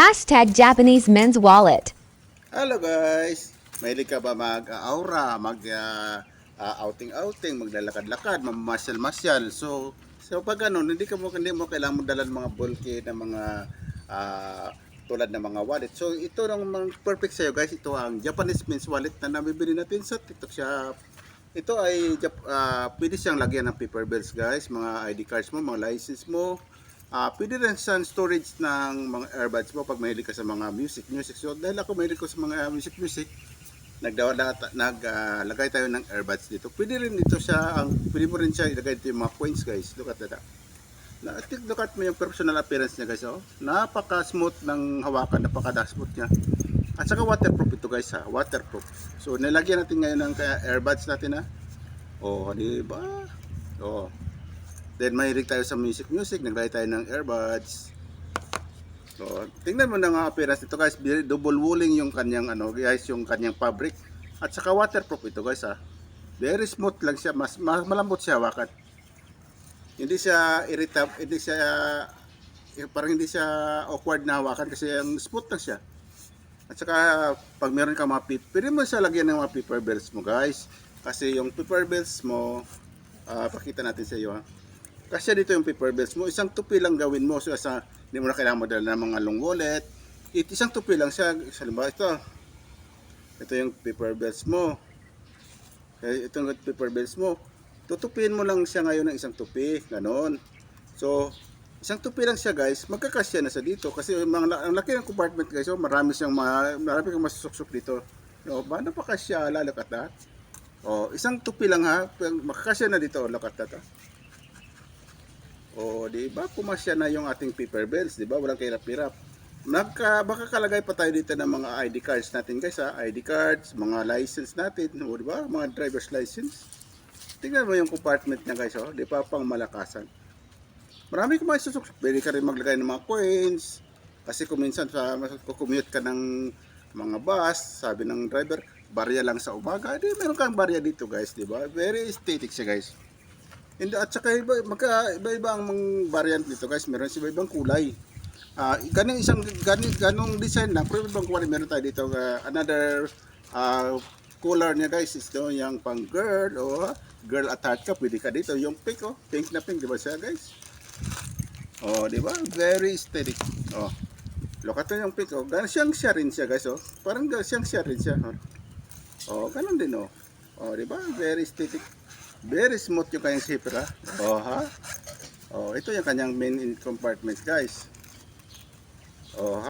Hashtag Japanese men's wallet. Hello guys! Mahilig ka ba mag-aura, outing-outing, maglalakad-lakad, mamasyal-masyal. So pag ganun, hindi mo kailangan mo dalan mga bulky na mga tulad ng mga wallet. So ito ang perfect sa'yo guys. Ito ang Japanese men's wallet na nabibili natin sa TikTok Shop. Ito ay pwede siyang lagyan ng paper bills guys, mga ID cards mo, mga license mo. Pwede rin sa storage ng mga earbuds mo pag mahilig ka sa mga music. So dahil ako mahilig ko sa mga music, naglagay tayo ng earbuds dito. Pwede rin dito siya, pwede mo rin siya ilagay dito yung mga coins guys. Look at that. Look at mo yung personal appearance niya guys. Oh. Napaka-smooth ng hawakan, napaka-smooth niya. At saka waterproof ito guys ha, waterproof. So nilagyan natin ngayon ng earbuds natin ha. Oh, di ba? Oh. Then mahilig tayo sa music, naglagay tayo ng earbuds. So, tingnan mo na nga appearance ito guys, double wooling yung kanyang guys, yung kanyang fabric. At saka waterproof ito guys ha. Very smooth lang siya, mas malambot siya hawakan. Hindi siya irritable, hindi siya awkward na hawakan kasi ang smooth lang siya. At saka pag meron ka mga pwede mo siya lagyan ng mga paper bills mo guys. Kasi yung paper bills mo, pakita natin sa iyo ha. Kasi dito yung paper bills mo, isang tupi lang gawin mo. So hindi mo na kailangan madala ng mga long wallet. Isang tupi lang siya. Halimbawa ito yung paper bills mo. Ito yung paper bills mo. Tutupin mo lang siya ngayon ng isang tupi, ganon. So isang tupi lang siya guys, magkakasya na sa dito kasi ang laki ng compartment guys, so marami kang masusuksok dito. No, paano pa kasya, look at that. Oh, isang tupi lang ha, makakasya na dito, look at that. O, di ba? Pumasya na yung ating paper bills, di ba? Walang kahirap-hirap. Baka kalagay pa tayo dito ng mga ID cards natin, guys, ha? ID cards, mga license natin, o, di ba? Mga driver's license. Tingnan mo yung compartment niya, guys, oh. Di ba? Pang malakasan. Marami kang masusuksok. Pwede ka rin maglagay ng mga coins. Kasi kung minsan commute ka ng mga bus, sabi ng driver, barya lang sa umaga. Di, meron kang barya dito, guys, di ba? Very aesthetic siya, guys. At saka iba-iba ang variant dito guys, meron sa iba-ibang kulay. Ganong design lang, pero ibang kulay meron tayo dito. Another color niya guys is yung pang girl o girl at heart ka, pwede ka dito. Yung pink pink na pink, di ba siya guys? Oh, di ba? Very aesthetic. Oh. Look at yung pink Ganun siya rin siya guys Parang siya rin siya. Oh, ganun din Oh, di ba? Very aesthetic. Very smooth yung kanyang zipper ha. Oh ha. Oh, ito yung kanyang main compartment guys. Oh ha.